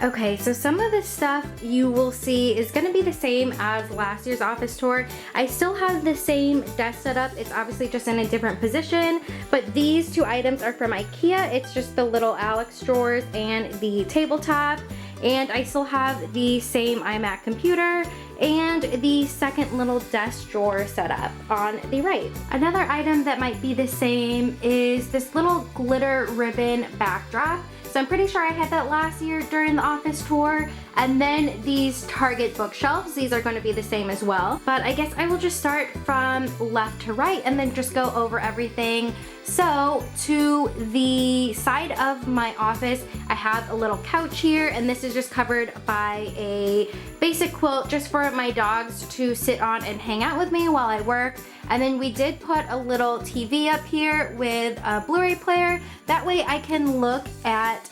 Okay, so some of the stuff you will see is gonna be the same as last year's office tour. I still have the same desk setup. It's obviously just in a different position, but these two items are from IKEA. It's just the little Alex drawers and the tabletop. And I still have the same iMac computer and the second little desk drawer setup on the right. Another item that might be the same is this little glitter ribbon backdrop. So I'm pretty sure I had that last year during the office tour. And then these Target bookshelves, these are going to be the same as well. But I guess I will just start from left to right and then just go over everything. So to the side of my office, I have a little couch here, and this is just covered by a basic quilt just for my dogs to sit on and hang out with me while I work. And then we did put a little TV up here with a Blu-ray player. That way I can look at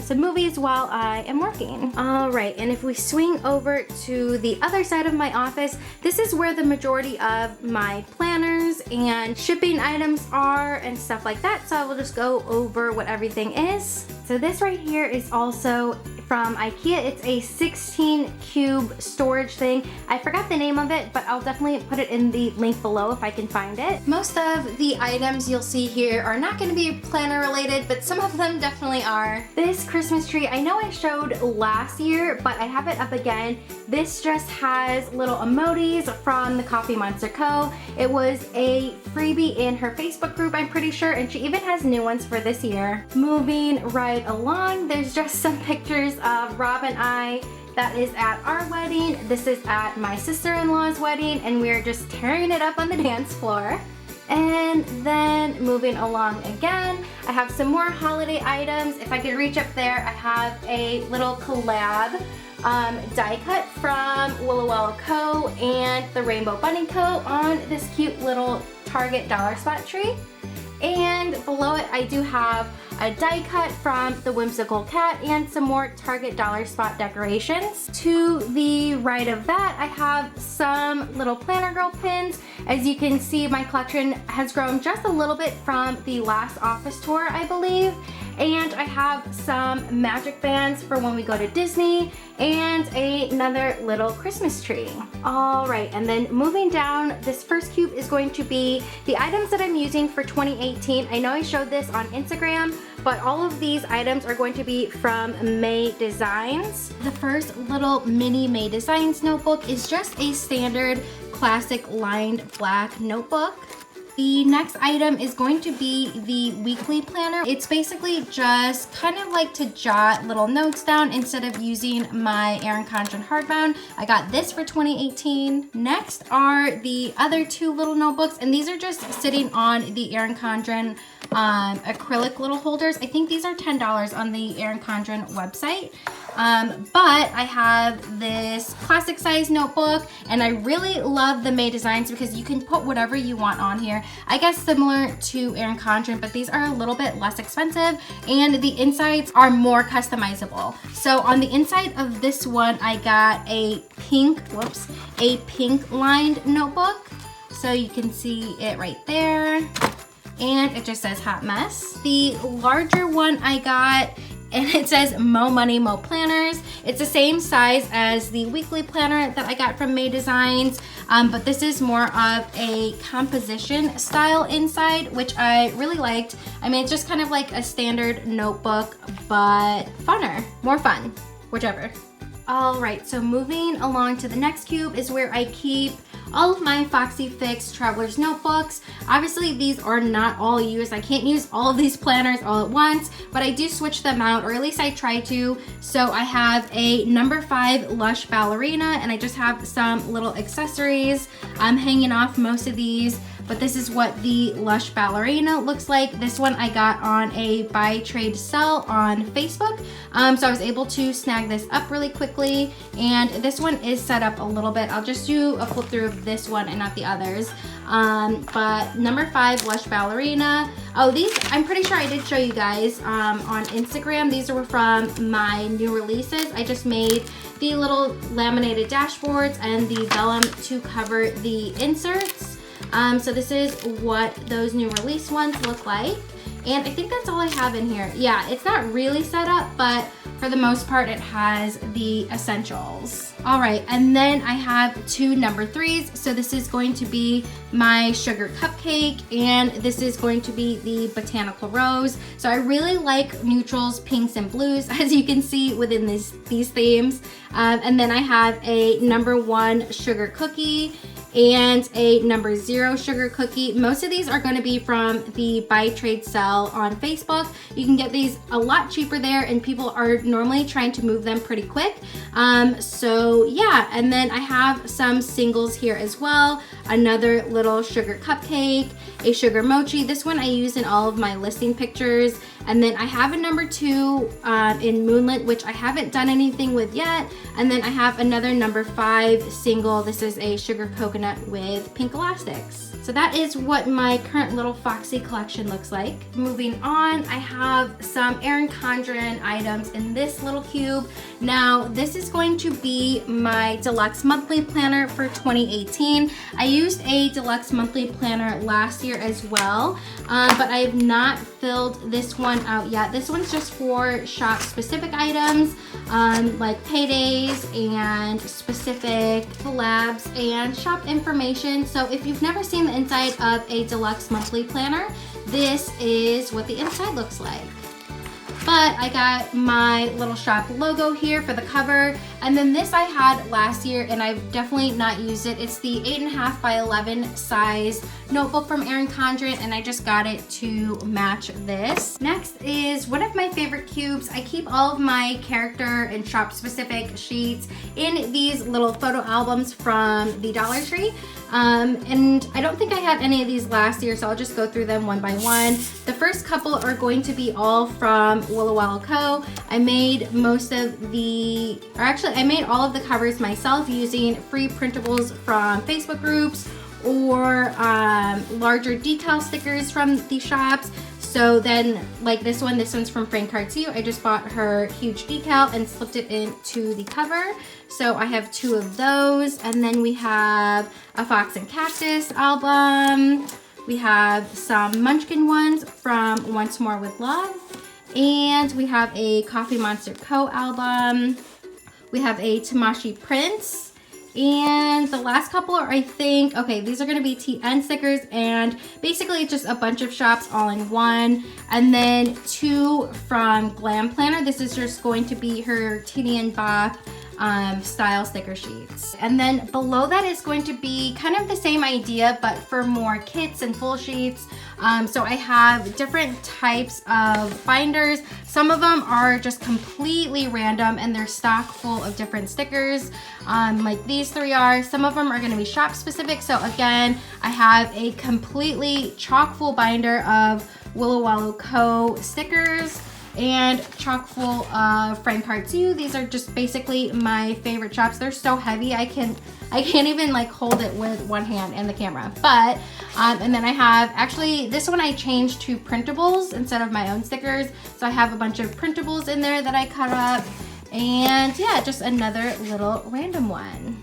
some movies while I am working. All right, and if we swing over to the other side of my office, this is where the majority of my planners and shipping items are and stuff like that. So I will just go over what everything is. So this right here is also from IKEA. It's a 16 cube storage thing. I forgot the name of it, but I'll definitely put it in the link below if I can find it. Most of the items you'll see here are not going to be planner related, but some of them definitely are. This Christmas tree, I know I showed last year, but I have it up again. This just has little emojis from the Coffee Monster Co. It was a freebie in her Facebook group, I'm pretty sure, and she even has new ones for this year. Moving right along, there's just some pictures of Rob and I. That is at our wedding. This is at my sister-in-law's wedding, and we're just tearing it up on the dance floor. And then moving along again, I have some more holiday items. If I could reach up there, I have a little collab die cut from Willow Co. and the Rainbow Bunny Co. on this cute little Target dollar spot tree. And below it, I do have a die cut from the Whimsical Cat and some more Target dollar spot decorations. To the right of that, I have some little Planner Girl pins. As you can see, my collection has grown just a little bit from the last office tour, I believe. And I have some magic bands for when we go to Disney and another little Christmas tree. All right, and then moving down, this first cube is going to be the items that I'm using for 2018. I know I showed this on Instagram, but all of these items are going to be from May Designs. The first little mini May Designs notebook is just a standard classic lined black notebook. The next item is going to be the weekly planner. It's basically just kind of like to jot little notes down instead of using my Erin Condren hardbound. I got this for 2018. Next are the other two little notebooks, and these are just sitting on the Erin Condren acrylic little holders. I think these are $10 on the Erin Condren website. But I have this classic size notebook, and I really love the May Designs because you can put whatever you want on here. I guess similar to Erin Condren, but these are a little bit less expensive, and the insides are more customizable. So on the inside of this one, I got a pink lined notebook. So you can see it right there. And it just says Hot Mess. The larger one I got, and it says Mo Money, Mo Planners. It's the same size as the weekly planner that I got from May Designs, but this is more of a composition style inside, which I really liked. I mean, it's just kind of like a standard notebook, but funner, more fun, whichever. All right, so moving along to the next cube is where I keep all of my Foxy Fix Traveler's Notebooks. Obviously, these are not all used. I can't use all of these planners all at once, but I do switch them out, or at least I try to. So I have a number 5 Lush Ballerina, and I just have some little accessories. I'm hanging off most of these, but this is what the Lush Ballerina looks like. This one I got on a buy, trade, sell on Facebook. So I was able to snag this up really quickly, and this one is set up a little bit. I'll just do a flip through of this one and not the others. But number 5 Lush Ballerina. Oh, these, I'm pretty sure I did show you guys on Instagram. These were from my new releases. I just made the little laminated dashboards and the vellum to cover the inserts. So this is what those new release ones look like. And I think that's all I have in here. Yeah, it's not really set up, but for the most part, it has the essentials. All right, and then I have 2 number 3s. So this is going to be my sugar cupcake, and this is going to be the Botanical Rose. So I really like neutrals, pinks, and blues, as you can see within these themes. And then I have a number 1 sugar cookie and a number 0 sugar cookie. Most of these are going to be from the buy trade sell on Facebook. You can get these a lot cheaper there, and people are normally trying to move them pretty quick. So yeah, and then I have some singles here as well. Another little sugar cupcake, a sugar mochi. This one I use in all of my listing pictures. And then I have a number 2 in Moonlit, which I haven't done anything with yet. And then I have another number 5 single. This is a sugar coconut with pink elastics. So that is what my current little Foxy collection looks like. Moving on, I have some Erin Condren items in this little cube. Now, this is going to be my Deluxe monthly planner for 2018. I used a Deluxe monthly planner last year as well, but I have not filled this one out yet. This one's just for shop specific items, like paydays and specific collabs and shop information. So if you've never seen the inside of a Deluxe monthly planner, this is what the inside looks like. But I got my little shop logo here for the cover. And then this I had last year, and I've definitely not used it. It's the 8.5 by 11 size notebook from Erin Condren, and I just got it to match this. Next is one of my favorite cubes. I keep all of my character and shop specific sheets in these little photo albums from the Dollar Tree. And I don't think I had any of these last year, so I'll just go through them one by one. The first couple are going to be all from Willow Wallow Co. I made most of the, or actually I made all of the covers myself using free printables from Facebook groups or larger decal stickers from the shops. So then, like this one's from Frank Cartier. I just bought her huge decal and slipped it into the cover. So I have 2 of those. And then we have a Fox and Cactus album. We have some Munchkin ones from Once More with Love. And we have a Coffee Monster Co. album. We have a Tamashi Prince. And the last couple are, I think, okay, these are gonna be TN stickers, and basically it's just a bunch of shops all in one. And then 2 from Glam Planner. This is just going to be her TDN Bop style sticker sheets. And then below that is going to be kind of the same idea, but for more kits and full sheets. So I have different types of binders. Some of them are just completely random and they're stock full of different stickers, like these 3 are. Some of them are going to be shop specific. So again, I have a completely chock full binder of Willow Wallow Co. stickers and chock full of Frank Cartier. These are just basically my favorite shops. They're so heavy, I can't even like hold it with one hand and the camera. But and then I have, actually this one I changed to printables instead of my own stickers. So I have a bunch of printables in there that I cut up, and yeah, just another little random one.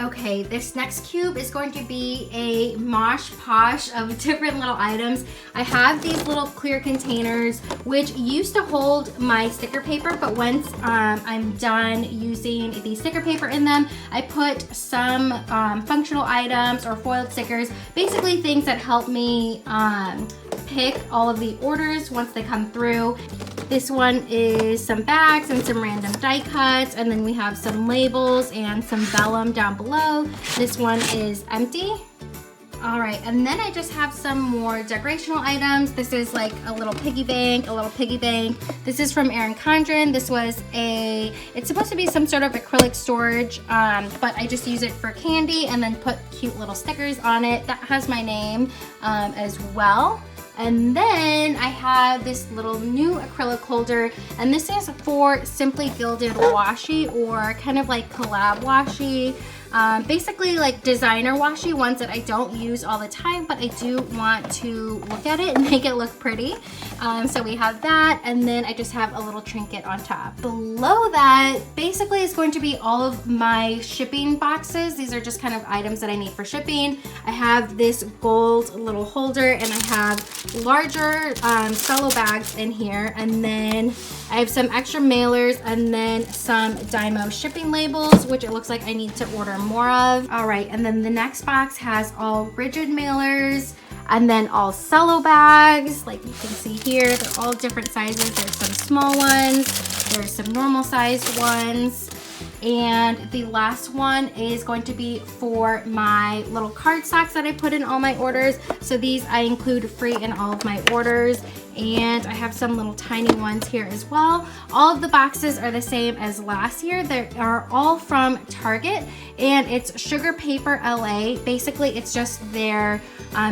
Okay, this next cube is going to be a mosh posh of different little items. I have these little clear containers which used to hold my sticker paper, but once I'm done using the sticker paper in them, I put some functional items or foiled stickers, basically things that help me pick all of the orders once they come through. This one is some bags and some random die cuts, and then we have some labels and some vellum down below. This one is empty. All right, and then I just have some more decorational items. This is like a little piggy bank, This is from Erin Condren. This was it's supposed to be some sort of acrylic storage, but I just use it for candy and then put cute little stickers on it. That has my name as well. And then I have this little new acrylic holder, and this is for Simply Gilded washi, or kind of like collab washi. basically like designer washi, ones that I don't use all the time, but I do want to look at it and make it look pretty. So we have that, and then I just have a little trinket on top. Below that, basically is going to be all of my shipping boxes. These are just kind of items that I need for shipping. I have this gold little holder, and I have larger cello bags in here, and then I have some extra mailers, and then some DYMO shipping labels, which it looks like I need to order more of. All right, and then the next box has all rigid mailers, and then all cello bags, like you can see here. They're all different sizes. There's some small ones, there's some normal sized ones, and the last one is going to be for my little card stocks that I put in all my orders. So these I include free in all of my orders, and I have some little tiny ones here as well. All of the boxes are the same as last year. They are all from Target, and it's Sugar Paper LA. Basically, it's just their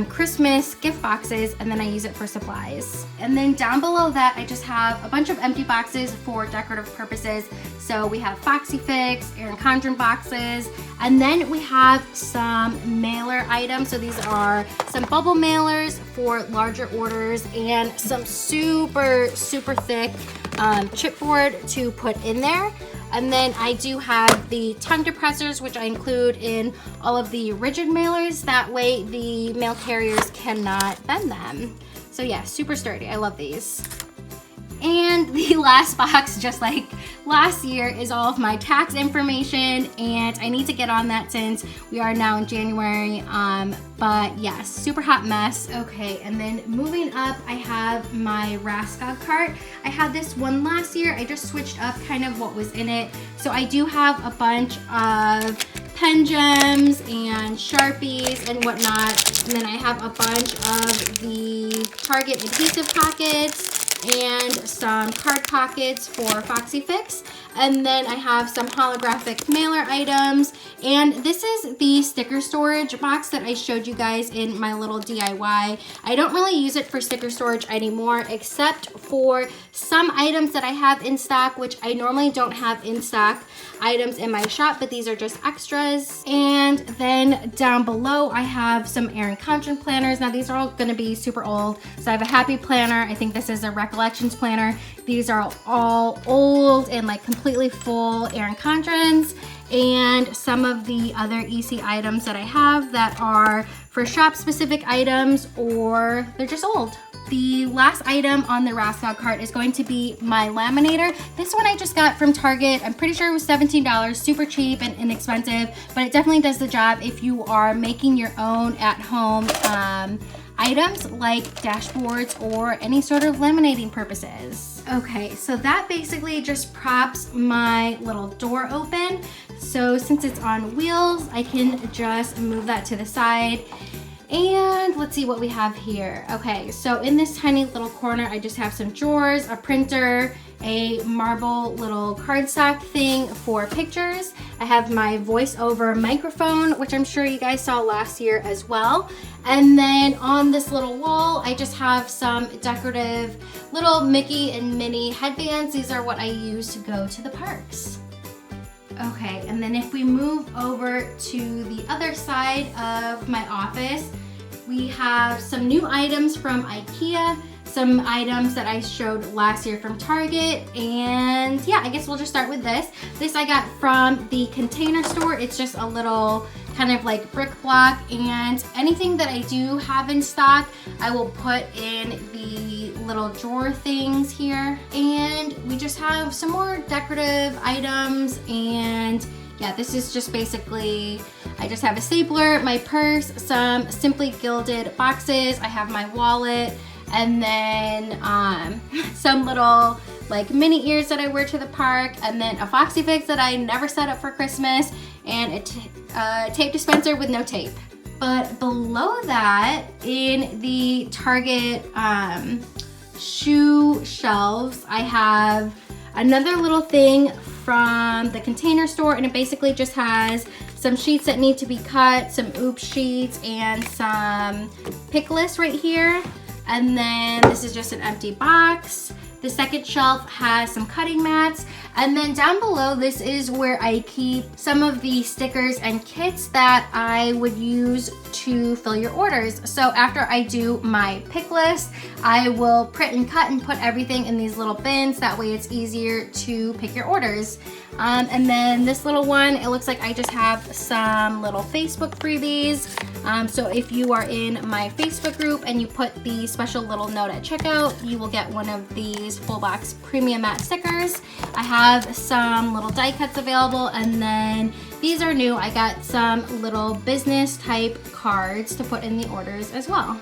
Christmas gift boxes, and then I use it for supplies. And then down below that, I just have a bunch of empty boxes for decorative purposes. So we have Foxy Fix, Erin Condren boxes, and then we have some mailer items. So these are some bubble mailers for larger orders, and some super thick chipboard to put in there. And then I do have the tongue depressors, which I include in all of the rigid mailers. That way the mail carriers cannot bend them. So yeah, super sturdy. I love these. And the last box, just like last year, is all of my tax information, and I need to get on that since we are now in January. But yes, super hot mess. Okay, and then moving up, I have my RASKOG cart. I had this one last year. I just switched up kind of what was in it. So I do have a bunch of pen gems and Sharpies and whatnot. And then I have a bunch of the Target adhesive pockets and some card pockets for Foxy Fix. And then I have some holographic mailer items. And this is the sticker storage box that I showed you guys in my little DIY. I don't really use it for sticker storage anymore, except for some items that I have in stock, which I normally don't have in stock items in my shop, but these are just extras. And then down below, I have some Erin Condren planners. Now these are all gonna be super old. So I have a Happy Planner. I think this is a Recollections Planner. These are all old and like completely full Erin Condrens, and some of the other EC items that I have that are for shop specific items, or they're just old. The last item on the RASKOG cart is going to be my laminator. This one I just got from Target. I'm pretty sure it was $17, super cheap and inexpensive, but it definitely does the job if you are making your own at-home items like dashboards or any sort of laminating purposes. Okay, so that basically just props my little door open. So since it's on wheels, I can just move that to the side. And let's see what we have here. Okay, so in this tiny little corner, I just have some drawers, a printer, a marble little cardstock thing for pictures. I have my voiceover microphone, which I'm sure you guys saw last year as well. And then on this little wall, I just have some decorative little Mickey and Minnie headbands. These are what I use to go to the parks. Okay, and then if we move over to the other side of my office, we have some new items from IKEA, some items that I showed last year from Target, and yeah, I guess we'll just start with this. This I got from the Container Store. It's just a little kind of like brick block, and anything that I do have in stock, I will put in the little drawer things here. And we just have some more decorative items, and yeah, this is just basically, I just have a stapler, my purse, some Simply Gilded boxes, I have my wallet, and then some little like mini ears that I wear to the park, and then a Foxy Fix that I never set up for Christmas, and a tape dispenser with no tape. But below that, in the Target shoe shelves, I have another little thing from the Container Store, and it basically just has some sheets that need to be cut, some oops sheets, and some pick lists right here. And then this is just an empty box. The second shelf has some cutting mats. And then down below, this is where I keep some of the stickers and kits that I would use to fill your orders. So after I do my pick list, I will print and cut and put everything in these little bins. That way it's easier to pick your orders. And then this little one, it looks like I just have some little Facebook freebies. So if you are in my Facebook group and you put the special little note at checkout, you will get one of these full box premium matte stickers. I have some little die cuts available, and then these are new. I got some little business type cards to put in the orders as well.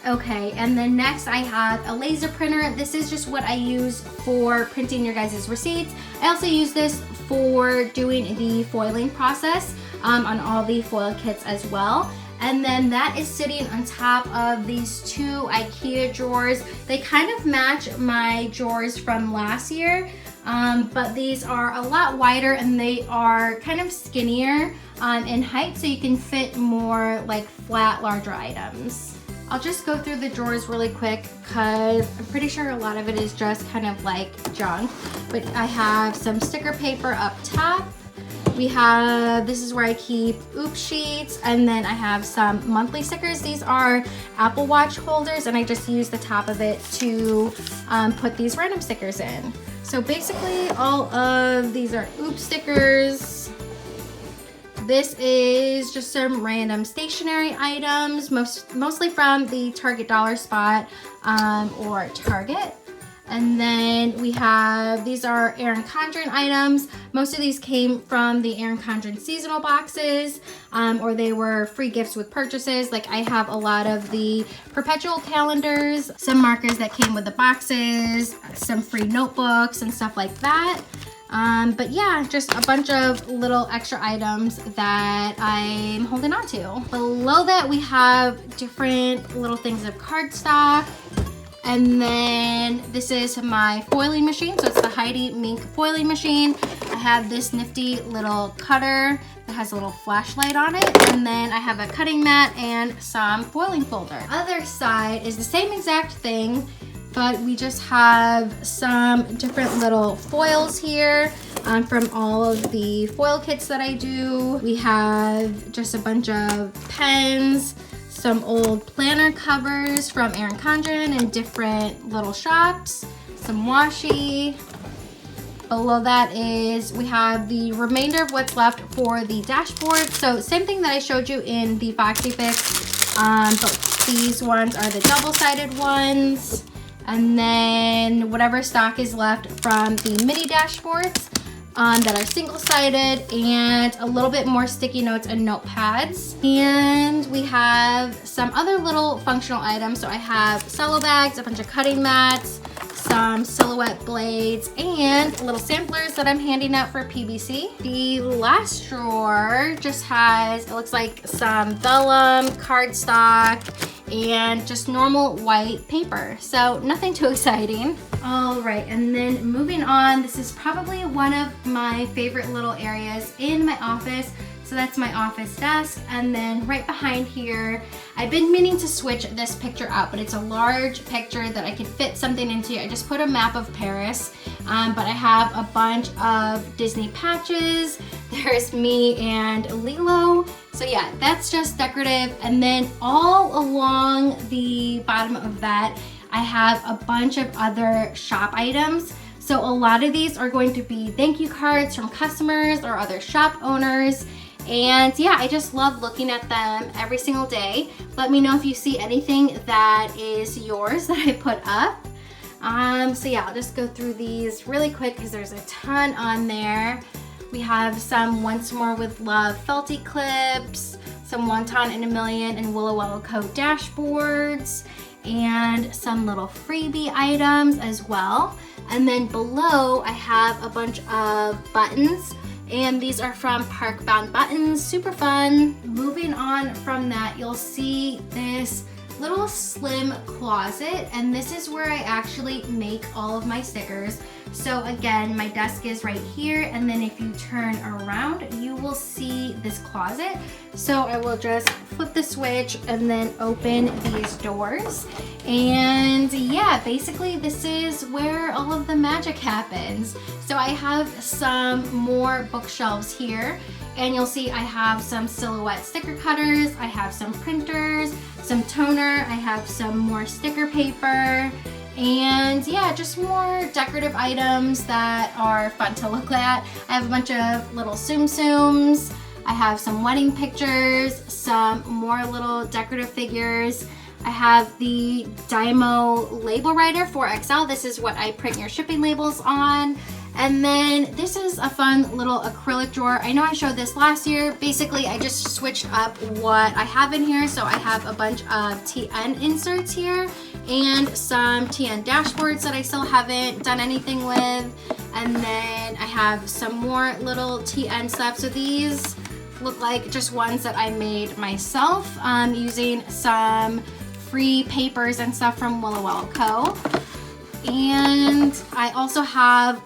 Okay, and then next I have a laser printer. This is just what I use for printing your guys' receipts. I also use this for doing the foiling process on all the foil kits as well. And then that is sitting on top of these two IKEA drawers. They kind of match my drawers from last year, but these are a lot wider and they are kind of skinnier in height, so you can fit more like flat, larger items. I'll just go through the drawers really quick because I'm pretty sure a lot of it is just kind of like junk. But I have some sticker paper up top. We have, this is where I keep oops sheets, and then I have some monthly stickers. These are Apple Watch holders, and I just use the top of it to put these random stickers in. So basically all of these are oops stickers. This is just some random stationery items, mostly from the Target dollar spot or Target. And then we have, these are Erin Condren items. Most of these came from the Erin Condren seasonal boxes, or they were free gifts with purchases. Like I have a lot of the perpetual calendars, some markers that came with the boxes, some free notebooks and stuff like that. But yeah, just a bunch of little extra items that I'm holding on to. Below that, we have different little things of cardstock. And then this is my foiling machine. So it's the Heidi Mink foiling machine. I have this nifty little cutter that has a little flashlight on it. And then I have a cutting mat and some foiling folder. Other side is the same exact thing, but we just have some different little foils here from all of the foil kits that I do. We have just a bunch of pens, some old planner covers from Erin Condren in different little shops, some washi. Below that is, we have the remainder of what's left for the dashboard. So same thing that I showed you in the Foxy fix, but these ones are the double-sided ones. And then whatever stock is left from the mini dashboards that are single-sided, and a little bit more sticky notes and notepads. And we have some other little functional items. So I have cello bags, a bunch of cutting mats, some silhouette blades, and little samplers that I'm handing out for PBC. The last drawer just has, it looks like some vellum, cardstock, and just normal white paper. So nothing too exciting. All right, and then moving on, this is probably one of my favorite little areas in my office. So that's my office desk. And then right behind here, I've been meaning to switch this picture out, but it's a large picture that I could fit something into. I just put a map of Paris, but I have a bunch of Disney patches. There's me and Lilo. So yeah, that's just decorative. And then all along the bottom of that, I have a bunch of other shop items. So a lot of these are going to be thank you cards from customers or other shop owners. And yeah, I just love looking at them every single day. Let me know if you see anything that is yours that I put up. So yeah, I'll just go through these really quick because there's a ton on there. We have some Once More with Love felty clips, some Wonton in a Million and Willow Willow Co. dashboards, and some little freebie items as well. And then below I have a bunch of buttons, and these are from Park Bound Buttons, super fun. Moving on from that, you'll see this little slim closet, and this is where I actually make all of my stickers. So again, my desk is right here, and then if you turn around, you will see this closet. So I will just flip the switch and then open these doors. And yeah, basically this is where all of the magic happens. So I have some more bookshelves here, and you'll see I have some silhouette sticker cutters, I have some printers, some toner, I have some more sticker paper, and yeah, just more decorative items that are fun to look at. I have a bunch of little Tsum Tsums, I have some wedding pictures, some more little decorative figures. I have the DYMO label writer 4XL. This is what I print your shipping labels on. And then this is a fun little acrylic drawer. I know I showed this last year. Basically, I just switched up what I have in here. So I have a bunch of TN inserts here and some TN dashboards that I still haven't done anything with. And then I have some more little TN stuff. So these look like just ones that I made myself using some free papers and stuff from Willow Co. And I also have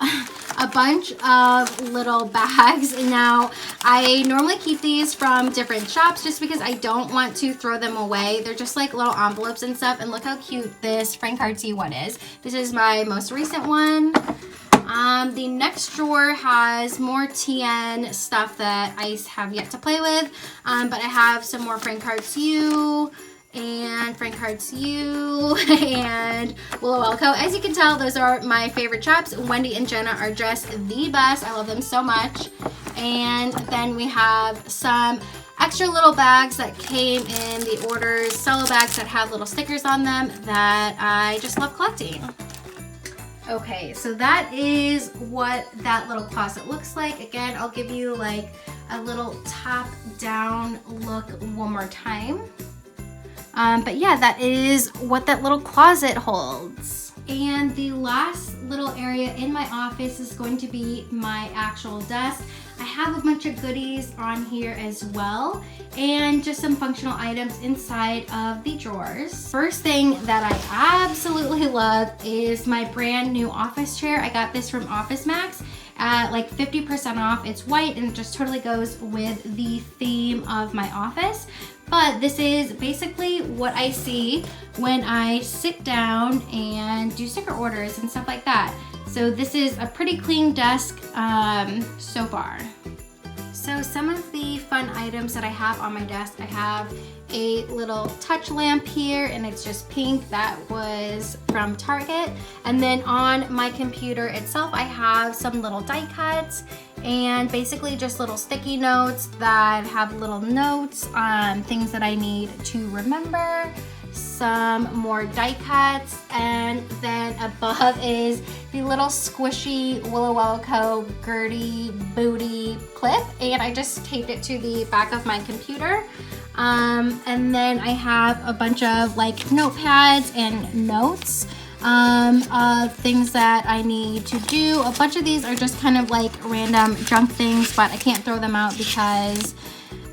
a bunch of little bags. And now I normally keep these from different shops just because I don't want to throw them away. They're just like little envelopes and stuff. And look how cute this Frank Artsy one is. This is my most recent one. The next drawer has more TN stuff that I have yet to play with. But I have some more Frank Artsy and Frank Artsy and Willow Co. As you can tell, those are my favorite shops. Wendy and Jenna are just the best. I love them so much. And then we have some extra little bags that came in the orders, cello bags that have little stickers on them that I just love collecting. Okay, so that is what that little closet looks like. Again, I'll give you like a little top-down look one more time. But yeah, that is what that little closet holds. And the last little area in my office is going to be my actual desk. I have a bunch of goodies on here as well, and just some functional items inside of the drawers. First thing that I absolutely love is my brand new office chair. I got this from Office Max at like 50% off. It's white and it just totally goes with the theme of my office. But this is basically what I see when I sit down and do sticker orders and stuff like that. So this is a pretty clean desk so far. So some of the fun items that I have on my desk, I have a little touch lamp here and it's just pink. That was from Target. And then on my computer itself, I have some little die cuts and basically just little sticky notes that have little notes on things that I need to remember. Some more die cuts, and then above is the little squishy Willow Co. Gertie Booty clip, and I just taped it to the back of my computer. And then I have a bunch of like notepads and notes of things that I need to do. A bunch of these are just kind of like random junk things, but I can't throw them out because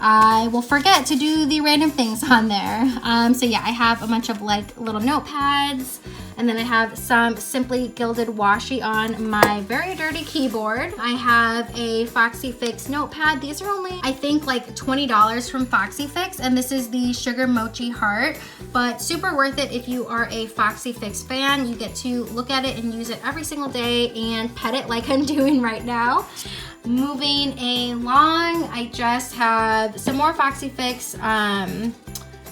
I will forget to do the random things on there. So yeah, I have a bunch of like little notepads, and then I have some Simply Gilded washi on my very dirty keyboard. I have a Foxy Fix notepad. These are only, I think, like $20 from Foxy Fix, and this is the Sugar Mochi Heart, but super worth it if you are a Foxy Fix fan. You get to look at it and use it every single day and pet it like I'm doing right now. Moving along, I just have some more Foxy Fix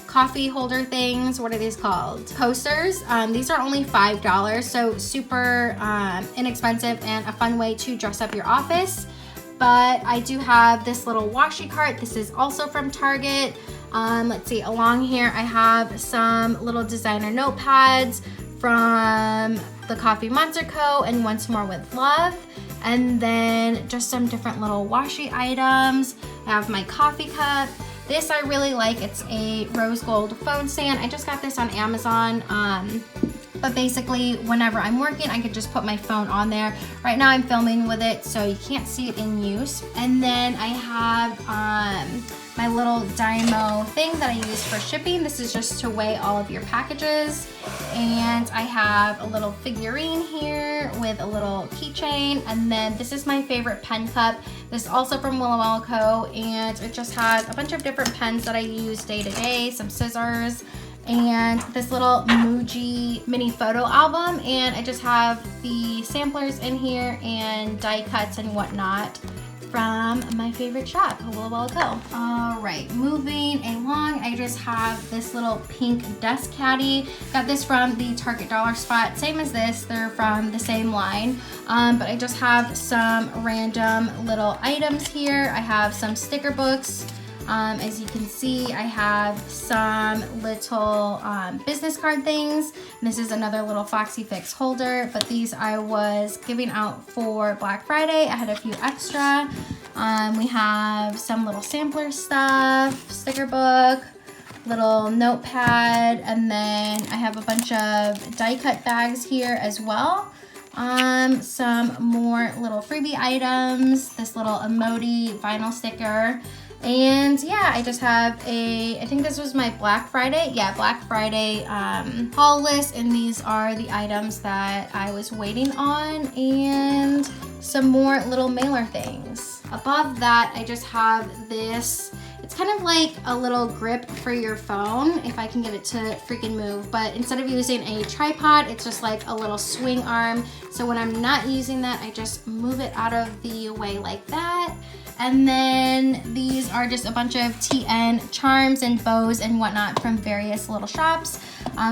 coffee holder things. What are these called? Coasters. These are only $5, so super inexpensive and a fun way to dress up your office. But I do have this little washi cart. This is also from Target. Let's see, along here I have some little designer notepads from the Coffee Monster Co. and Once More with Love. And then just some different little washi items. I have my coffee cup. This I really like. It's a rose gold phone stand. I just got this on Amazon. But basically, whenever I'm working, I could just put my phone on there. Right now I'm filming with it, so you can't see it in use. And then I have my little DYMO thing that I use for shipping. This is just to weigh all of your packages. And I have a little figurine here with a little keychain. And then this is my favorite pen cup. This is also from Willow Co. And it just has a bunch of different pens that I use day to day, some scissors, and this little MUJI mini photo album. And I just have the samplers in here and die cuts and whatnot from my favorite shop, Willow Co. All right, moving along, I just have this little pink desk caddy. Got this from the Target dollar spot, same as this, they're from the same line. But I just have some random little items here. I have some sticker books. As you can see, I have some little business card things. And this is another little Foxy Fix holder, but these I was giving out for Black Friday. I had a few extra. We have some little sampler stuff, sticker book, little notepad, and then I have a bunch of die cut bags here as well. Some more little freebie items, this little emoji vinyl sticker. And yeah, I just have I think this was my Black Friday. Yeah, Black Friday haul list. And these are the items that I was waiting on, and some more little mailer things. Above that, I just have this. It's kind of like a little grip for your phone, if I can get it to freaking move. But instead of using a tripod, it's just like a little swing arm. So when I'm not using that, I just move it out of the way like that. And then these are just a bunch of TN charms and bows and whatnot from various little shops.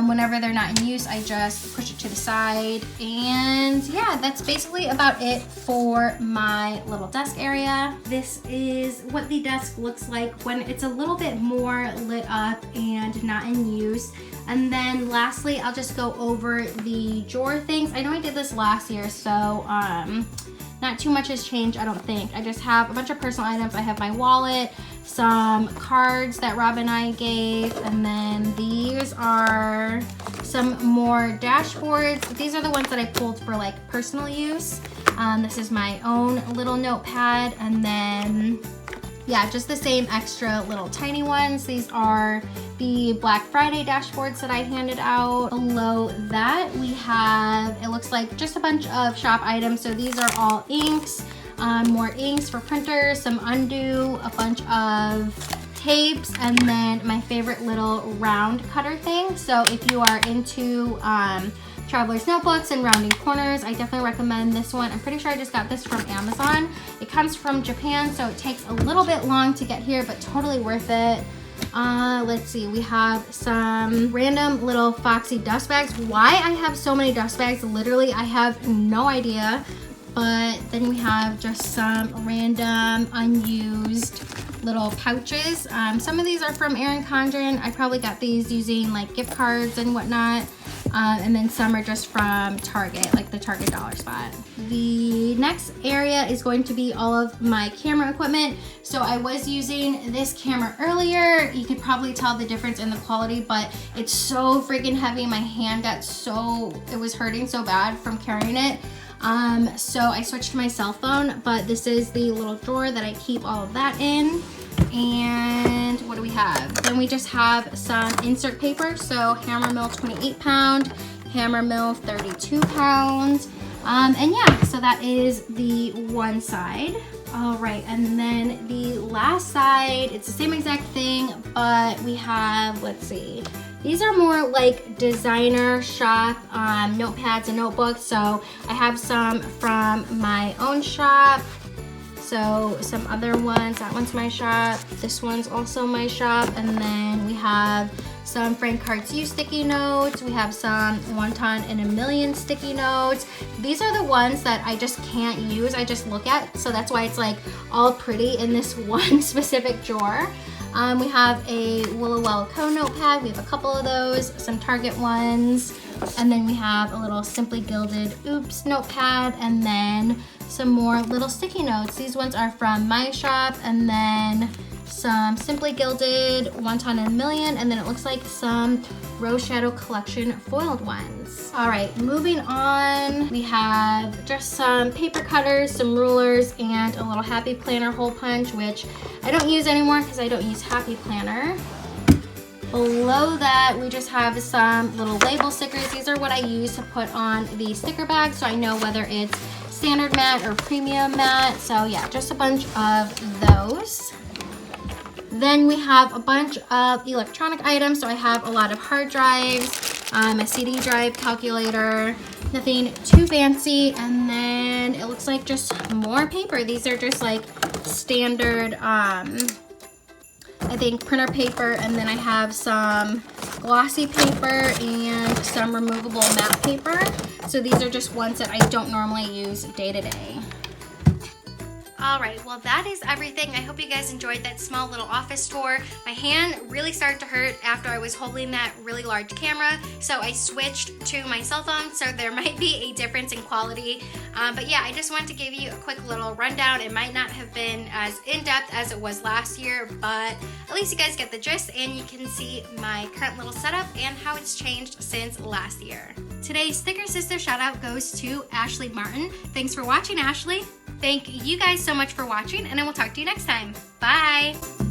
Whenever they're not in use, I just push it to the side. And yeah, that's basically about it for my little desk area. This is what the desk looks like when it's a little bit more lit up and not in use. And then lastly, I'll just go over the drawer things. I know I did this last year, so not too much has changed, I don't think. I just have a bunch of personal items. I have my wallet, some cards that Rob and I gave, and then these are some more dashboards. These are the ones that I pulled for like personal use. This is my own little notepad, and then yeah, just the same extra little tiny ones. These are the Black Friday dashboards that I handed out. Below that, we have, it looks like just a bunch of shop items. So these are all inks, more inks for printers, some undo, a bunch of tapes, and then my favorite little round cutter thing. So if you are into traveler's notebooks and rounding corners, I definitely recommend this one. I'm pretty sure I just got this from Amazon. It comes from Japan, so it takes a little bit long to get here, but totally worth it. Let's see, we have some random little Foxy dust bags. Why I have so many dust bags, literally, I have no idea. But then we have just some random unused little pouches. Some of these are from Erin Condren. I probably got these using like gift cards and whatnot. And then some are just from Target, like the Target dollar spot. The next area is going to be all of my camera equipment. So I was using this camera earlier. You could probably tell the difference in the quality, but it's so freaking heavy. My hand got it was hurting so bad from carrying it. So I switched to my cell phone, but this is the little drawer that I keep all of that in. And what do we have? Then we just have some insert paper. So hammer mill 28 pound, hammer mill 32 pounds. And yeah, so that is the one side. All right, and then the last side, it's the same exact thing, but we have, let's see, these are more like designer shop notepads and notebooks. So I have some from my own shop. So some other ones, that one's my shop. This one's also my shop. And then we have some Frank Cart's You sticky notes. We have some One Ton in a Million sticky notes. These are the ones that I just can't use. I just look at. So that's why it's like all pretty in this one specific drawer. We have a Willow Co notepad. We have a couple of those, some Target ones. And then we have a little Simply Gilded Oops notepad, and then some more little sticky notes. These ones are from my shop, and then some Simply Gilded One Ton in a Million, and then it looks like some Rose Shadow Collection foiled ones. All right, moving on, we have just some paper cutters, some rulers, and a little Happy Planner hole punch, which I don't use anymore because I don't use Happy Planner. Below that, we just have some little label stickers. These are what I use to put on the sticker bag, so I know whether it's standard matte or premium matte. So yeah, just a bunch of those. Then we have a bunch of electronic items. So I have a lot of hard drives, a CD drive, calculator, nothing too fancy. And then it looks like just more paper. These are just like standard, I think printer paper, and then I have some glossy paper and some removable matte paper. So these are just ones that I don't normally use day to day. Alright, well that is everything. I hope you guys enjoyed that small little office tour. My hand really started to hurt after I was holding that really large camera, so I switched to my cell phone, so there might be a difference in quality. But yeah, I just wanted to give you a quick little rundown. It might not have been as in-depth as it was last year, but at least you guys get the gist and you can see my current little setup and how it's changed since last year. Today's Sticker Sister shout out goes to Ashley Martin. Thanks for watching, Ashley. Thank you guys so much for watching, and I will talk to you next time. Bye!